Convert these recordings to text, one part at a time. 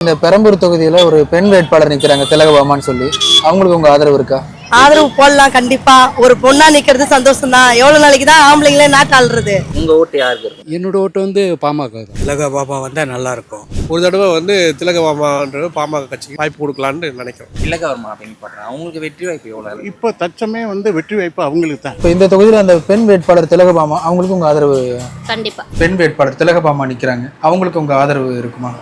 இந்த பெரம்பூர் தொகுதியில ஒரு பெண் வேட்பாளர் நிக்கிறாங்க திலகபாமான்னு சொல்லி. அவங்களுக்கு உங்க ஆதரவு இருக்கா? ஆதரவு போடலாம் கண்டிப்பா. ஒரு பொண்ணா நிக்கிறது சந்தோஷம் தான். எவ்வளவு நாளைக்கு தான் ஆம்பளைங்களே நாட்டு ஆள்றது. உங்க ஓட்டு யாருக்கு இருக்கும்? என்னோட ஓட்டு வந்து பாமக தான். திலகபாமா வந்தால் நல்லா இருக்கும். ஒரு தடவை திலகபாமான்ற பாமக கட்சிக்கு வாய்ப்பு கொடுக்கலான்னு நினைக்கிறோம். திலகவர்மா அப்படின்னு பாடுறேன். அவங்களுக்கு வெற்றி வாய்ப்பு எவ்வளவு இருக்கு? இப்போ தற்சமயம் வெற்றி வாய்ப்பு அவங்களுக்கு தான். இப்போ இந்த தொகுதியில அந்த பெண் வேட்பாளர் திலகபாமா, அவங்களுக்கு உங்க ஆதரவு? கண்டிப்பா. பெண் வேட்பாளர் திலகபாமா நிக்கிறாங்க, அவங்களுக்கு உங்க ஆதரவு இருக்குமா?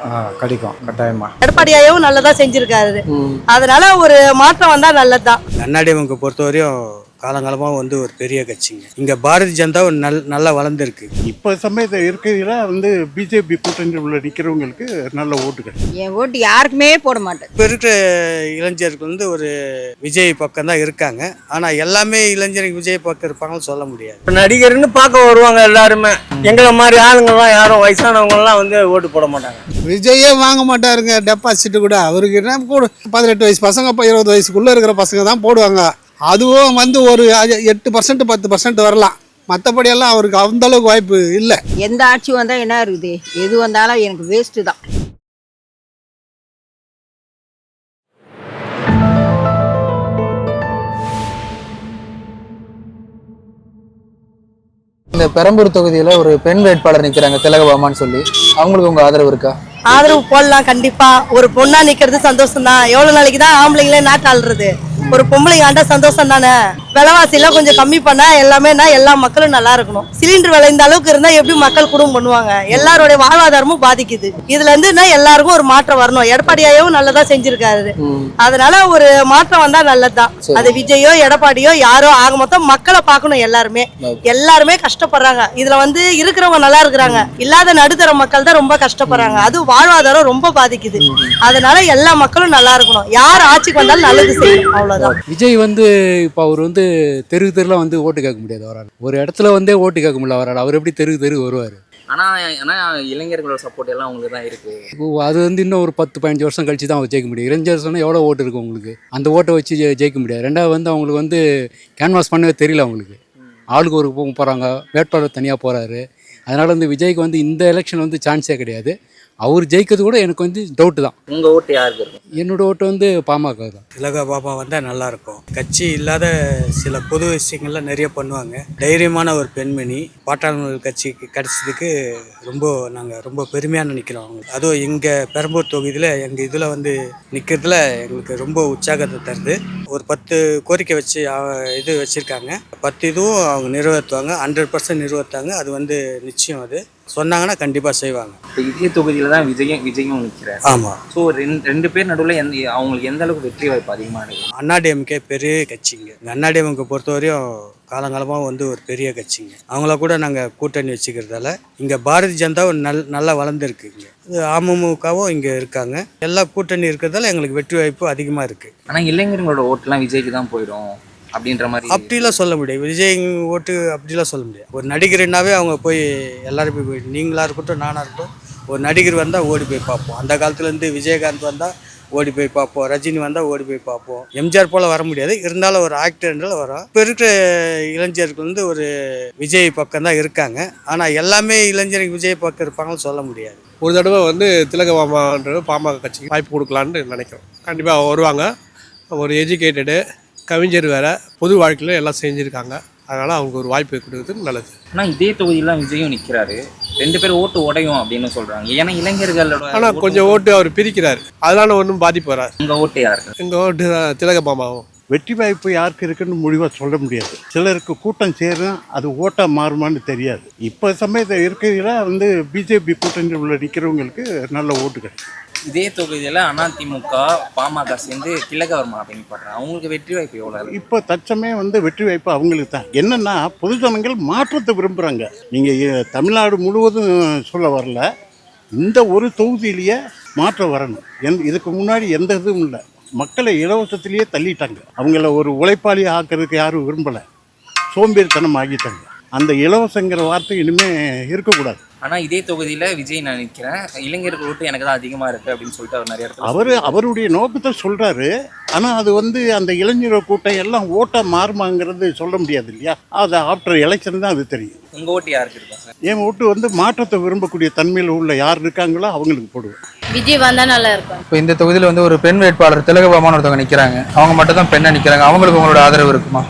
கிடைக்கும் கட்டாயமா. எடப்பாடியாவும் நல்லதா செஞ்சிருக்காரு. அதனால ஒரு மாற்றம் வந்தா நல்லதுதான். கண்ணாடியவங்க பொறுத்தவரையும் காலங்காலமாக ஒரு பெரிய கட்சிங்க. இங்கே பாரதிய ஜனதா நல்லா வளர்ந்துருக்கு. இப்போ சமயத்தில் இருக்கிறதுல பிஜேபி கூட்டணியில் உள்ள நிற்கிறவங்களுக்கு நல்ல ஓட்டுகள். என் ஓட்டு யாருக்குமே போட மாட்டேன். இப்போ இருக்கிற இளைஞர்கள் ஒரு விஜய் பக்கம் தான் இருக்காங்க. ஆனால் எல்லாமே இளைஞர்கள் விஜய் பக்கம் இருப்பாங்கன்னு சொல்ல முடியாது. இப்போ நடிகர்னு பார்க்க வருவாங்க எல்லாருமே. எங்களை மாதிரி ஆளுங்கள்லாம் யாரும் வயசானவங்கலாம் ஓட்டு போட மாட்டாங்க. விஜயே வாங்க மாட்டாருங்க டெபாசிட் கூட. அவருக்கு என்ன கூட 18 வயசு பசங்க, 20 வயசுக்குள்ளே இருக்கிற பசங்க தான் போடுவாங்க. அதுவும் ஒரு 8% 10% வரலாம். மற்றபடியெல்லாம் அவருக்கு அந்த அளவுக்கு வாய்ப்பு இல்லை. எந்த ஆட்சி வந்தால் என்ன இருக்குது, எது வந்தாலும் எனக்கு வேஸ்ட்டு தான். இந்த பெரம்பூர் தொகுதியில ஒரு பெண் வேட்பாளர் நிக்கிறாங்க திலகபாமான்னு சொல்லி. அவங்களுக்கு உங்க ஆதரவு இருக்கா? ஆதரவு போடலாம் கண்டிப்பா. ஒரு பொண்ணா நிக்கிறது சந்தோஷம் தான். எவ்வளவு நாளைக்கு தான் ஆம்பளைங்களே நாட்டு ஆள்றது. ஒரு பொம்பளைங்க ஆண்டா சந்தோஷம் தானே. விலைவாசி எல்லாம் கொஞ்சம் கம்மி பண்ணா எல்லாமே எல்லா மக்களும் நல்லா இருக்கணும். சிலிண்டர் விலை இந்த அளவுக்கு இருந்தா எப்படி மக்கள் குடும்பம் பண்ணுவாங்க? எல்லாருடைய வாழ்வாதாரமும் பாதிக்குது. இதுல இருந்து எல்லாருக்கும் ஒரு மாற்றம் வரணும். எடப்பாடியாவும் நல்லதா செஞ்சிருக்காரு. அதனால ஒரு மாற்றம் வந்தா நல்லதுதான். அது விஜயோ எடப்பாடியோ யாரோ ஆக மொத்தம் மக்களை பார்க்கணும். எல்லாருமே கஷ்டப்படுறாங்க. இதுல இருக்கிறவங்க நல்லா இருக்கிறாங்க, இல்லாத நடுத்தர மக்கள் தான் ரொம்ப கஷ்டப்படுறாங்க. அது வாழ்வாதாரம் ரொம்ப பாதிக்குது. அதனால எல்லா மக்களும் நல்லா இருக்கணும். யார் ஆட்சிக்கு வந்தாலும் நல்லது செய்யணும், அவ்வளவுதான். விஜய் இப்போ அவர் தெருல ஓட்டு கேட்க முடியாது அவரால். ஒரு இடத்துல ஓட்டு கேட்க முடியல அவரால். அவர் எப்படி தெரு வருவார்? ஆனா இளைஞர்களோட சப்போர்ட் எல்லாம் உங்களுக்கு தான் இருக்கு. அது இன்னும் ஒரு 10-15 வருஷம் கழிச்சு தான் அவர் ஜெயிக்க முடியும். இளைஞர் சொன்னால் எவ்வளோ ஓட்டு இருக்கும் உங்களுக்கு? அந்த ஓட்டை வச்சு ஜெயிக்க முடியாது. ரெண்டாவது அவங்களுக்கு கேன்வாஸ் பண்ணவே தெரியல. அவங்களுக்கு ஆளுக்கு ஒரு போகிறாங்க, வேட்பாளர் தனியாக போகிறாரு. அதனால் விஜய்க்கு இந்த எலெக்ஷன் சான்ஸே கிடையாது. அவர் ஜெயிக்கிறது கூட எனக்கு டவுட்டு தான். உங்க ஓட்டு யாருக்கு இருக்கும்? என்னோட ஓட்டு பாமக தான். திலகபாமா வந்தால் நல்லா இருக்கும். கட்சி இல்லாத சில பொது விஷயங்கள்லாம் நிறைய பண்ணுவாங்க. தைரியமான ஒரு பெண்மணி பாட்டாளர்கள் கட்சிக்கு கிடைச்சதுக்கு நாங்கள் ரொம்ப பெருமையாக நினைக்கிறோம். அதுவும் எங்கள் பெரம்பூர் தொகுதியில் எங்கள் இதில் நிற்கிறதுல எங்களுக்கு ரொம்ப உற்சாகத்தை தருது. ஒரு 10 கோரிக்கை வச்சு இது வச்சுருக்காங்க. 10 இதுவும் அவங்க நிறைவேற்றுவாங்க. 100% நிறைவேற்றுவாங்க. அது நிச்சயம். அது சொன்னாங்கன்னா கண்டிப்பாக செய்வாங்க. இப்போ இதே தொகுதியில் தான் விஜயும் நிற்கிறார். ஆமாம். ஸோ ரெண்டு பேர் நடுவில் அவங்களுக்கு எந்த அளவுக்கு வெற்றி வாய்ப்பு அதிகமாக இருக்குது? அண்ணாடிஎம்கே பெரிய கட்சிங்க. அண்ணாடிஎம்கே பொறுத்தவரையும் காலங்காலமாக ஒரு பெரிய கட்சிங்க. அவங்கள கூட நாங்கள் கூட்டணி வச்சுக்கிறதால இங்கே பாரதிய ஜனதா நல்லா வளர்ந்துருக்குங்க. அமமுகவும் இங்கே இருக்காங்க. எல்லா கூட்டணி இருக்கிறதால எங்களுக்கு வெற்றி வாய்ப்பு அதிகமாக இருக்குது. ஆனால் இளைஞர்களோட ஓட்டுலாம் விஜய்க்கு தான் போயிடும் அப்படின்ற மாதிரி அப்படிலாம் சொல்ல முடியாது. விஜய் ஓட்டு அப்படிலாம் சொல்ல முடியாது. ஒரு நடிகர்னாவே அவங்க போய் எல்லாருமே போய், நீங்களாக இருக்கட்டும் நானாக இருக்கட்டும், ஒரு நடிகர் வந்தால் ஓடி போய் பார்ப்போம். அந்த காலத்துலேருந்து விஜயகாந்த் வந்தால் ஓடி போய் பார்ப்போம், ரஜினி வந்தால் ஓடி போய் பார்ப்போம். எம்ஜிஆர் போல் வர முடியாது, இருந்தாலும் ஒரு ஆக்டர்ன்றால் வரோம். இப்போ இருக்கிற இளைஞர்கள் ஒரு விஜய் பக்கம் தான் இருக்காங்க. ஆனால் எல்லாமே இளைஞர்கள் விஜய் பக்கம் இருப்பாங்கன்னு சொல்ல முடியாது. ஒரு தடவை திலகபாமான்ற பாமக கட்சிக்கு வாய்ப்பு கொடுக்கலான்னு நினைக்கிறோம். கண்டிப்பாக வருவாங்க. ஒரு எஜுகேட்டடு கவிஞர் வேறு, பொது வாழ்க்கையில் எல்லாம் செஞ்சுருக்காங்க. அதனால் அவங்க ஒரு வாய்ப்பு கொடுக்குறது நல்லது. ஆனால் இதே தொகுதியெலாம் விஜயும் நிற்கிறாரு. 2 பேர் ஓட்டு உடையும் அப்படின்னு சொல்கிறாங்க. ஏன்னா இளைஞர்களோட ஆனால் கொஞ்சம் ஓட்டு அவர் பிரிக்கிறார். அதனால ஒன்றும் பாதிப்பு வராது. உங்கள் ஓட்டு யாருக்கு? எங்கள் ஓட்டு திலகபாமாவும். வெற்றி வாய்ப்பு யாருக்கு இருக்குன்னு முடிவாக சொல்ல முடியாது. சிலருக்கு கூட்டம் சேரும், அது ஓட்டாக மாறுமான்னு தெரியாது. இப்போ சமயத்தில் இருக்கிறதுல பிஜேபி கூட்டணியில் உள்ள நிற்கிறவங்களுக்கு நல்ல ஓட்டுகள். இதே தொகுதியில் அதிமுக பாமக சேர்ந்து திலகவர்மா அப்படின்னு பாடுறாங்க. அவங்களுக்கு வெற்றி வாய்ப்பு எவ்வளோ இருக்கு? இப்போ தற்சமயம் வெற்றி வாய்ப்பு அவங்களுக்கு தான். என்னென்னா பொதுஜனங்கள் மாற்றத்தை விரும்புகிறாங்க. நீங்கள் தமிழ்நாடு முழுவதும் சொல்ல வரல, இந்த ஒரு தொகுதியிலேயே மாற்றம் வரணும். இதுக்கு முன்னாடி எந்த இதுவும் இல்லை. மக்களை இலவசத்திலேயே தள்ளிட்டாங்க. அவங்கள ஒரு உழைப்பாளி ஆக்கிறதுக்கு யாரும் விரும்பலை. சோம்பேறித்தனம் ஆகிட்டாங்க. அந்த இலவசங்கிற வார்த்தை இனிமேல் இருக்கக்கூடாது. ஆனால் இதே தொகுதியில் விஜய் நான் நிற்கிறேன், இளைஞர்கள் ஓட்டு எனக்கு தான் அதிகமாக இருக்குது அப்படின்னு சொல்லிட்டு அவர் நிறைய இடத்துல அவருடைய நோக்கத்தை சொல்கிறாரு. ஆனால் அது அந்த இளைஞர் கூட்டம் எல்லாம் ஓட்டாக மாறுமாங்கிறது சொல்ல முடியாது இல்லையா? அது ஆஃப்டர் எலெக்ஷன் தான் அது தெரியும். உங்கள் ஓட்டு யாருக்கு இருக்கும் சார்? என் ஓட்டு மாற்றத்தை விரும்பக்கூடிய தன்மையில் உள்ள யார் இருக்காங்களோ அவங்களுக்கு போடுவேன். விஜய் வந்தா நல்லா இருக்கும். இப்போ இந்த தொகுதியில் ஒரு பெண் வேட்பாளர் திலகபாமான்னு ஒருத்தவங்க நிற்கிறாங்க. அவங்க மட்டும் தான் பெண்ணை நிற்கிறாங்க. அவங்களுக்கு உங்களோட ஆதரவு இருக்குமா?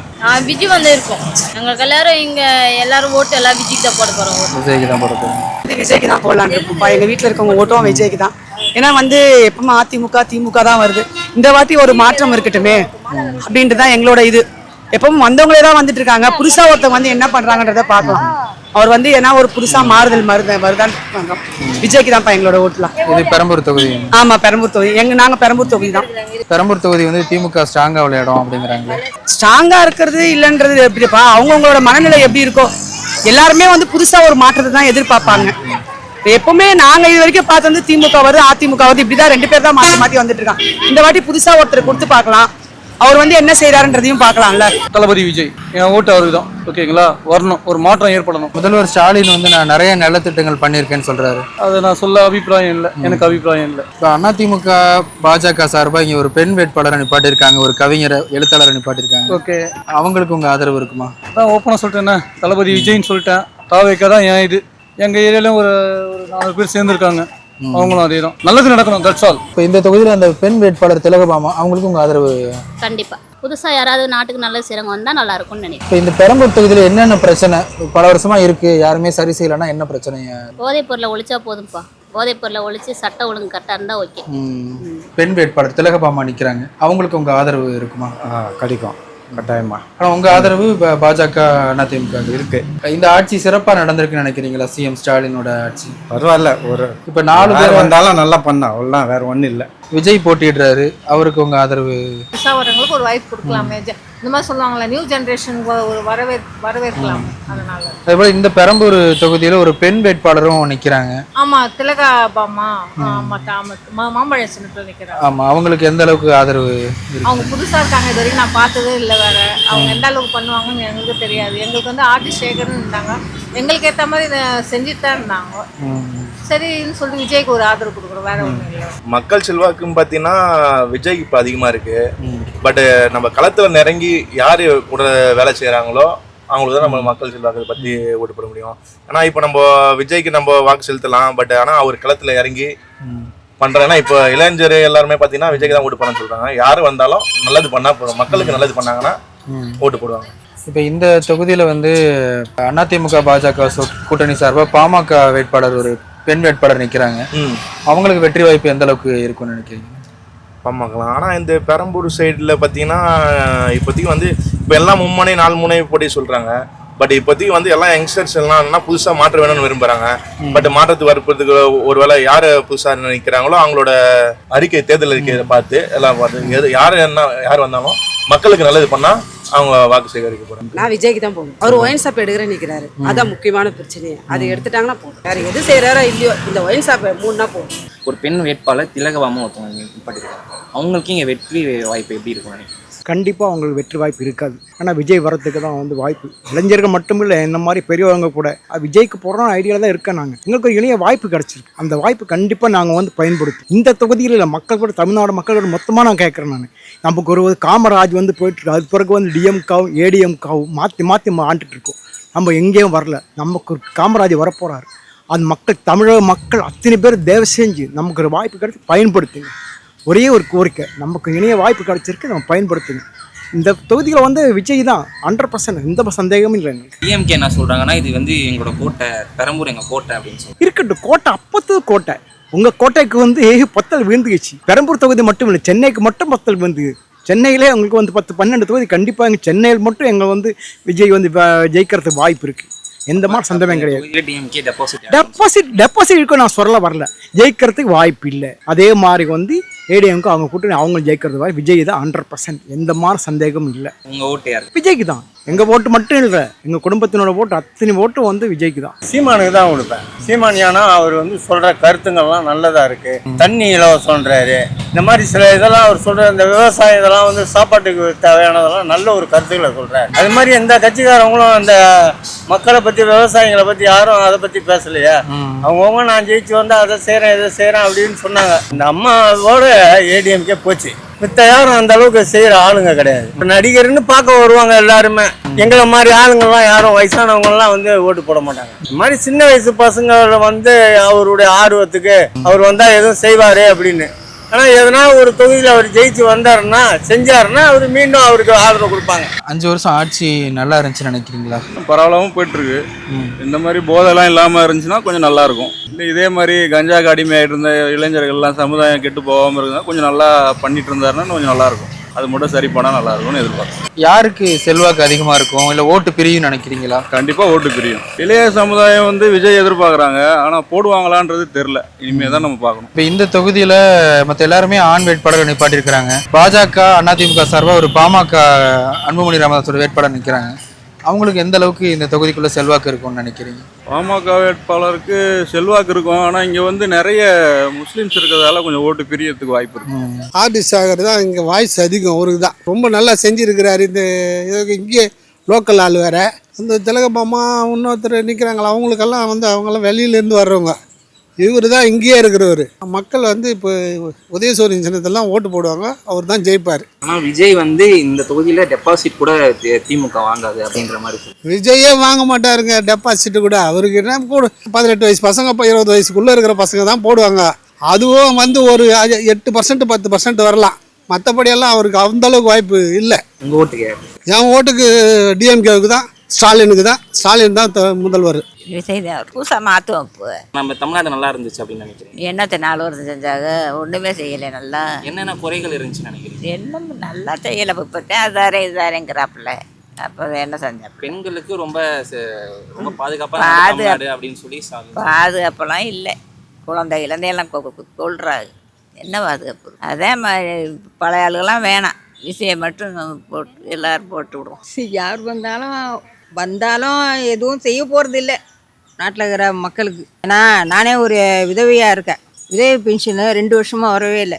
விஜய் வந்து இருக்கும். எங்களுக்கு எல்லாரும் இங்க எல்லாரும் ஓட்டு எல்லாம் விஜய்க்கு தான் போட போறோம். விஜய்க்கு தான் போட போகிறோம். விஜய்க்கு தான் போடலான்னு இருக்கும்ப்பா. எங்கள் வீட்டில் இருக்கவங்க ஓட்டும் விஜய்க்கு தான். ஏன்னா எப்பவுமே அதிமுக திமுக தான் வருது. இந்த வாட்டி ஒரு மாற்றம் இருக்கட்டுமே அப்படின்ட்டு தான் எங்களோட இது. எப்பவும் வந்தவங்களே தான் வந்துட்டு இருக்காங்க. புதுசா ஒருத்தவங்க என்ன பண்றாங்கன்றத பார்க்கலாம். அவர் ஏன்னா ஒரு புதுசா மாறுதல் வருதான் விஜய்க்கு தான்ப்பா எங்களோட ஓட்டுலாம். இது பெரம்பூர் தொகுதி. ஆமா, பெரம்பூர் தொகுதி. நாங்க பெரம்பூர் தொகுதி தான். பெரம்பூர் தொகுதி திமுக ஸ்ட்ராங்கா விளையாடும் அப்படிங்கிறாங்க. ஸ்ட்ராங்கா இருக்கிறது இல்லைன்றது எப்படிப்பா, அவங்கவுங்களோட மனநிலை எப்படி இருக்கோ. எல்லாருமே புதுசா ஒரு மாற்றத்தை தான் எதிர்பார்ப்பாங்க. எப்பவுமே நாங்க இது வரைக்கும் பார்த்து திமுக வருது அதிமுக வருது இப்படிதான் 2 பேர் தான் மாற்றி மாற்றி வந்துட்டு இருக்காங்க. இந்த வாட்டி புதுசா ஒருத்தர் கொடுத்து பார்க்கலாம். அவர் என்ன செய்யறாருன்றதையும் பார்க்கலாம்ல. தளபதி விஜய், என் ஓட்டு அவருக்கு தான். ஓகேங்களா, வரணும், ஒரு மாற்றம் ஏற்படணும். முதல்வர் ஸ்டாலின் நான் நிறைய நலத்திட்டங்கள் பண்ணியிருக்கேன்னு சொல்றாரு. அதை நான் சொல்ல அபிப்பிராயம் இல்லை, எனக்கு அபிப்பிராயம் இல்லை. இப்போ அதிமுக பாஜக சார்பாக இங்கே ஒரு பெண் வேட்பாளரை நிப்பாட்டியிருக்காங்க, ஒரு கவிஞரை எழுத்தாளரை நிப்பாட்டியிருக்காங்க. ஓகே, அவங்களுக்கு உங்க ஆதரவு இருக்குமா? அதான் ஓப்பனாக சொல்லிட்டேன்னா தளபதி விஜய்ன்னு சொல்லிட்டேன். தாவேக்கா தான் என் இது. எங்கள் ஏரியாலையும் ஒரு 4 பேர் சேர்ந்துருக்காங்க. அவங்களும் அதே தான். நல்லது நடக்கணும், தட்ஸ் ஆல். இப்போ இந்த தொகுதியில் அந்த பெண் வேட்பாளர் திலகபாமா, அவங்களுக்கு உங்க ஆதரவு? கண்டிப்பா புதுசா யாராவது நாட்டுக்கு நல்ல செய்றவங்க வந்தா நல்லா இருக்கும்னு நினைக்கிறேன். இப்போ இந்த பெரம்பூர் தொகுதியில் என்னென்ன பிரச்சனை பல வருஷமா இருக்கு, யாருமே சரி செய்யலைன்னா என்ன பிரச்சனை? போதைப் பொருளை ஒழிச்சா போதும்ப்பா. போதைப் பொருளை ஒழிச்சு சட்ட ஒழுங்கு கரெக்டா இருந்தா ஓகே. பெண் வேட்பாளர் திலகபாமா நிற்கிறாங்க, அவங்களுக்கு உங்க ஆதரவு இருக்குமா? கிடைக்கும் கட்டாயமா. ஆனால் உங்க ஆதரவு பாஜக அதிமுக இருக்கு. இந்த ஆட்சி சிறப்பா நடந்திருக்குன்னு நினைக்கிறீங்களா? சிஎம் ஸ்டாலினோட ஆட்சி பரவாயில்ல. இப்போ 4 பேர் வந்தாலும் நல்லா பண்ணா, அவ்வளோதான், வேற ஒன்றும் இல்லை. விஜய் போட்டிடுறாரு, அவருக்கு உங்க ஆதரவு? புதுசாக வரவங்களுக்கு ஒரு வாய்ப்பு கொடுக்கலாமே. இந்த மாதிரி சொல்லுவாங்களே, நியூ ஜென்ரேஷனுக்கு ஒரு வரவேற்கலாம். அதனால அதேபோல் இந்த பெரம்பூர் தொகுதியில் ஒரு பெண் வேட்பாளரும் நிற்கிறாங்க. ஆமாம், திலகபாமா. மாம்பழ சின்னத்தில் நிற்கிறாங்க. ஆமாம், அவங்களுக்கு எந்த அளவுக்கு ஆதரவு? அவங்க புதுசாக இருக்காங்க, இது வரைக்கும் நான் பார்த்ததே இல்லை. வேற அவங்க எந்த அளவுக்கு பண்ணுவாங்கன்னு எங்களுக்கு தெரியாது. எங்களுக்கு ஆர்டி சேகர்னு இருந்தாங்க, எங்களுக்கு ஏற்ற மாதிரி இதை செஞ்சுட்டு தான் இருந்தாங்க. சரின்னு சொல்லிட்டு விஜய்க்கு ஒரு ஆதரவு கொடுக்குறோம், வேற ஒன்றும் இல்லை. மக்கள் செல்வாக்குன்னு பார்த்தீங்கன்னா விஜய்க்கு இப்போ அதிகமாக இருக்குது. பட்டு நம்ம களத்தில் நெருங்கி யார் கூட வேலை செய்கிறாங்களோ அவங்களுக்கு தான் நம்ம மக்கள் செல்வாக்கை பற்றி ஓட்டு போட முடியும். ஆனால் இப்போ நம்ம விஜய்க்கு நம்ம வாக்கு செலுத்தலாம், பட் ஆனால் அவர் களத்தில் இறங்கி பண்ணுறாங்கன்னா இப்போ இளைஞர் எல்லாருமே பார்த்தீங்கன்னா விஜய்க்கு தான் ஓட்டு பண்ண சொல்கிறாங்க. யார் வந்தாலும் நல்லது பண்ணால் போதும், மக்களுக்கு நல்லது பண்ணாங்கன்னா ஓட்டு போடுவாங்க. இப்போ இந்த தொகுதியில் அதிமுக பாஜக கூட்டணி சார்பாக பாமக வேட்பாளர் ஒரு பெண் வேட்பாளர் நிற்கிறாங்க. அவங்களுக்கு வெற்றி வாய்ப்பு எந்த அளவுக்கு இருக்கும்னு நினைக்கிறீங்க? பாமகலாம். ஆனால் இந்த பெரம்பூர் சைடில் பார்த்தீங்கன்னா இப்போதைக்கு இப்போ எல்லாம் 3 முனை 4 முனை போட்டி சொல்கிறாங்க. பட் இப்போதைக்கு எல்லாம் யங்ஸ்டர்ஸ் எல்லாம் புதுசாக மாற்ற வேணும்னு விரும்புகிறாங்க. பட் மாற்றத்துக்கு வரப்போறதுக்கு ஒருவேளை யார் புதுசாக நினைக்கிறாங்களோ அவங்களோட தேர்தல் அறிக்கையை பார்த்து எல்லாம் பார்த்து யார் வந்தாலும் மக்களுக்கு நல்லது பண்ணால் அவங்க வாக்கு சேகரிக்க போறாங்க. நான் விஜய்க்கு தான் போகணும். அவர் ஒயின் ஷாப் எடுக்கிறேன்னு நிற்கிறாரு, அதான் முக்கியமான பிரச்சனையே. அது எடுத்துட்டாங்கன்னா போதும், வேற எது செய்யறாரோ இல்லையோ இந்த ஒயின் ஷாப் 3 போதும். ஒரு பெண் வேட்பாளர் திலகபாமா ஒருத்தவங்க நிப்பாட்டிருக்காங்க, அவங்களுக்கு இங்கே வெற்றி வாய்ப்பு எப்படி இருக்கும் நினைக்கிறேன்? கண்டிப்பாக அவங்களுக்கு வெற்றி வாய்ப்பு இருக்காது. ஆனால் விஜய் வரத்துக்கு தான் வாய்ப்பு. இளைஞர்கள் மட்டும் இல்லை, என்ன மாதிரி பெரியவங்க கூட விஜய்க்கு போடுறோம் ஐடியாவில் தான் இருக்கேன். நாங்கள் எங்களுக்கு ஒரு இணைய வாய்ப்பு கிடச்சிருக்கு. அந்த வாய்ப்பு கண்டிப்பாக நாங்கள் பயன்படுத்தும். இந்த தொகுதியில் இல்லை, மக்கள் கூட தமிழ்நாடு மக்களோட மொத்தமாக நான் கேட்குறேன். நமக்கு ஒரு காமராஜ் போயிட்டுருக்கு, அது பிறகு டிஎம்காவும் ஏடிஎம்காவும் மாற்றி ஆண்டுட்டு இருக்கோம். நம்ம எங்கேயும் வரல, நமக்கு ஒரு காமராஜ் வரப்போகிறாரு. அந்த மக்கள் தமிழக மக்கள் அத்தனை பேர் தயவு செஞ்சு நமக்கு ஒரு வாய்ப்பு கிடைச்சி பயன்படுத்துங்க. ஒரே ஒரு கோரிக்கை, நமக்கு இணைய வாய்ப்பு கிடைச்சிருக்கு, நம்ம பயன்படுத்துங்க. இந்த தொகுதியில் விஜய் தான் 100%, எந்த சந்தேகமும் இல்லை. டிஎம்கே என்ன சொல்கிறாங்கன்னா இது எங்களோட கோட்டை, பெரம்பூர் எங்கள் கோட்டை அப்படின்னு சொல்லி இருக்கட்டும். கோட்டை அப்போது கோட்டை, உங்கள் கோட்டைக்கு பத்தல் விழுந்துச்சு. பெரம்பூர் தொகுதி மட்டும் இல்லை, சென்னைக்கு மட்டும் பத்தல் விழுந்து. சென்னையிலே உங்களுக்கு 10-12 தொகுதி கண்டிப்பாக எங்கள் சென்னையில் மட்டும் எங்கள் விஜய் ஜெயிக்கிறதுக்கு வாய்ப்பு இருக்குது. எந்த மாதிரி சந்தேகம் கிடையாது. டெபாசிட் இருக்கும், நான் சொல்ல வரல. ஜெயிக்கிறதுக்கு வாய்ப்பு இல்லை. அதே மாதிரி ஏடிஎம்க்கு அவங்க கூட்டணி அவங்க ஜெயிக்கிறது வாய்ப்பு விஜய் தான் 100%, எந்த மாதிரி சந்தேகமும் இல்லை. உங்கள் ஓட்டு யார்? விஜய்க்கு தான். எங்கள் ஓட்டு மட்டும் இல்லை, எங்கள் குடும்பத்தினோட ஓட்டு அத்தனை ஓட்டு விஜய்க்கு தான். சீமானுக்கு தான் கொடுப்பேன். சீமான் ஏன்னா அவர் சொல்கிற கருத்துங்கள்லாம் நல்லதாக இருக்குது. தண்ணி இலவசம்ன்றாரு, இந்த மாதிரி சில இதெல்லாம் அவர் சொல்கிற இந்த விவசாயம் இதெல்லாம் வந்து சாப்பாட்டுக்கு தேவையானதெல்லாம் நல்ல ஒரு கருத்துக்களை சொல்கிறார். அது மாதிரி எந்த கட்சிக்காரவங்களும் அந்த மக்களை பற்றி விவசாயிகளை பற்றி யாரும் அதை பற்றி பேசலையா? அவங்கவுங்க நான் ஜெயிச்சு வந்து அதை செய்கிறேன் இதை செய்கிறேன் அப்படின்னு சொன்னாங்க. இந்த அம்மாவோட ஏடிஎம்கே போச்சு. மித்த யாரும் அந்த அளவுக்கு செய்கிற ஆளுங்க கிடையாது. நடிகர்னு பார்க்க வருவாங்க எல்லாருமே. எங்களை மாதிரி ஆளுங்கள்லாம் யாரும் வயசானவங்கலாம் வந்து ஓட்டு போட மாட்டாங்க. இந்த மாதிரி சின்ன வயசு பசங்க வந்து அவருடைய ஆர்வத்துக்கு அவர் வந்தால் எதுவும் செய்வார் அப்படின்னு. ஆனால் எதனா ஒரு தொகுதியில் அவர் ஜெயிச்சு வந்தாருன்னா செஞ்சாருன்னா அவர் மீண்டும் அவருக்கு ஆதரவு கொடுப்பாங்க. 5 வருஷம் ஆட்சி நல்லா இருந்துச்சுன்னு நினைக்கிறீங்களா? பரவாயில்லாமல் போயிட்டுருக்கு. இந்த மாதிரி போதெல்லாம் இல்லாமல் இருந்துச்சுன்னா கொஞ்சம் நல்லாயிருக்கும். இல்லை இதே மாதிரி கஞ்சாக்கு அடிமையாகிட்டு இருந்த இளைஞர்கள்லாம் சமுதாயம் கெட்டு போகாமல் இருந்தால் கொஞ்சம் நல்லா பண்ணிட்டு இருந்தாருன்னா கொஞ்சம் நல்லாயிருக்கும். அது மட்டும் சரி பண்ணால் நல்லாயிருக்கும்னு எதிர்பார்க்குறேன். யாருக்கு செல்வாக்கு அதிகமாக இருக்கும், இல்லை ஓட்டு பிரியும் நினைக்கிறீங்களா? கண்டிப்பாக ஓட்டு பிரியும். இளைய சமுதாயம் வந்து விஜய் எதிர்பார்க்குறாங்க, ஆனால் போடுவாங்களான்றது தெரில. இனிமேல் தான் நம்ம பார்க்கணும். இப்போ இந்த தொகுதியில் மற்ற எல்லாருமே ஆண் வேட்பாளர்கள் நிப்பாட்டியிருக்கிறாங்க. பாஜக அதிமுக சார்பாக ஒரு பாமக அன்புமணி ராமதாஸோட வேட்பாளர் நிற்கிறாங்க. அவங்களுக்கு எந்த அளவுக்கு இந்த தொகுதிக்குள்ள செல்வாக்கு இருக்கும்னு நினைக்கிறீங்க? பாமக வேட்பாளருக்கு செல்வாக்கு இருக்கும், ஆனால் இங்கே வந்து நிறைய முஸ்லீம்ஸ் இருக்கிறதால கொஞ்சம் ஓட்டு பிரியறதுக்கு வாய்ப்பு இருக்கும். ஆர்டி சாகர் தான் இங்கே வாய்ஸ் அதிகம். அவருக்கு தான் ரொம்ப நல்லா செஞ்சுருக்கிறாரு. இந்த இங்கே லோக்கல் ஆள் வேறு. அந்த திலகமாமா இன்னொருத்தர் நிற்கிறாங்களா, அவங்களுக்கெல்லாம் வந்து அவங்களாம் வெளியிலேருந்து வர்றவங்க. இவர் தான் இங்கேயே இருக்கிறவர். மக்கள் வந்து இப்போ உதயசூரியன் சின்னத்தெல்லாம் ஓட்டு போடுவாங்க. அவர் தான் ஜெயிப்பார். ஆனால் விஜய் வந்து இந்த தொகுதியில் டெபாசிட் கூட திமுக வாங்காது அப்படின்ற மாதிரி. விஜயே வாங்க மாட்டாருங்க டெபாசிட்டு கூட. அவருக்கு என்ன கூட 18 வயசு பசங்க 20 வயசுக்குள்ளே இருக்கிற பசங்க தான் போடுவாங்க. அதுவும் வந்து ஒரு 8% 10% வரலாம். மற்றபடியெல்லாம் அவருக்கு அந்தளவுக்கு வாய்ப்பு இல்லை. உங்கள் ஓட்டுக்கு? என் ஓட்டுக்கு டிஎம்கேவுக்கு தான், ஸ்டாலினுக்கு தான். ஸ்டாலின் தான் முதல்வர். விஜய் தான் புதுசாக மாற்றுவோம். இப்போ நம்ம தமிழ்நாடு நல்லா இருந்துச்சு அப்படின்னு நினைக்கிறேன். என்னத்தை 4 வருஷம் செஞ்சாங்க, ஒன்றுமே செய்யலை. நல்லா என்னென்ன குறைகள் இருந்துச்சுன்னு நினைக்கிறேன்? என்ன நல்லா செய்யலை. இப்போ தான் இதாரேங்கிறாப்புல. அப்போ என்ன செஞ்சேன்? பெண்களுக்கு ரொம்ப ரொம்ப பாதுகாப்பாக அப்படின்னு சொல்லி பாதுகாப்பெல்லாம் இல்லை. குழந்தையெல்லாம் கொள்றாங்க. என்ன பாதுகாப்பு? அதே மாதிரி பழைய ஆளுகள்லாம் வேணாம். விஷயம் மட்டும் போட்டு எல்லோரும் போட்டு விடுவோம். யார் வந்தாலும் எதுவும் செய்ய போகிறது இல்லை நாட்டில் இருக்கிற மக்களுக்கு. ஏன்னா நானே ஒரு விதவையாக இருக்கேன். விதவை பென்ஷனு 2 வருஷமாக வரவே இல்லை.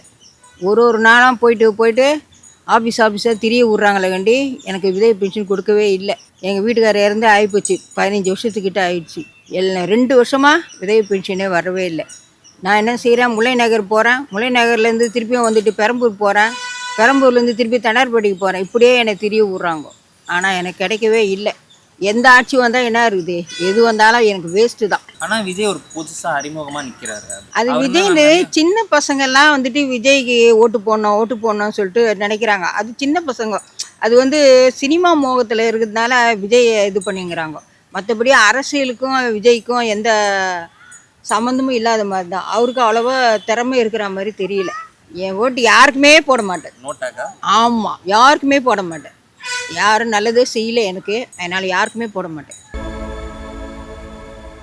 ஒரு நாளும் போயிட்டு ஆஃபீஸாக திரிய விட்றாங்களே கண்டி எனக்கு விதவை பென்ஷன் கொடுக்கவே இல்லை. எங்கள் வீட்டுக்காரர் இறந்து ஆகிப்போச்சு. 15 வருஷத்துக்கிட்ட ஆயிடுச்சு. 2 வருஷமாக விதவை பென்ஷனே வரவே இல்லை. நான் என்ன செய்கிறேன், முல்லை நகர் போகிறேன். முல்லை நகர்லேருந்து திருப்பியும் வந்துட்டு பெரம்பூர் போகிறேன். பெரம்பூர்லேருந்து திருப்பி தண்டார்பேட்டைக்கு போகிறேன். இப்படியே என்னை திரிய விட்றாங்க. ஆனால் எனக்கு கிடைக்கவே இல்லை. எந்த ஆட்சி வந்தால் என்ன இருக்குது, எது வந்தாலும் எனக்கு வேஸ்ட்டு தான். ஆனால் விஜய் ஒரு புதுசாக அறிமுகமாக நிற்கிறாரு. அது விஜய் சின்ன பசங்கள்லாம் வந்துட்டு விஜய்க்கு ஓட்டு போடணும்னு சொல்லிட்டு நினைக்கிறாங்க. அது சின்ன பசங்க. அது வந்து சினிமா மோகத்தில் இருக்கிறதுனால விஜய் இது பண்ணிங்கிறாங்க. மற்றபடி அரசியலுக்கும் விஜய்க்கும் எந்த சம்மந்தமும் இல்லாத மாதிரி தான். அவருக்கு அவ்வளோவா திறமை இருக்கிற மாதிரி தெரியல. என் ஓட்டு யாருக்குமே போட மாட்டேன். ஆமாம், யாருக்குமே போட மாட்டேன். யாரும் நல்லதே செய்யலை எனக்கு. அதனால் யாருக்குமே போட மாட்டேன்.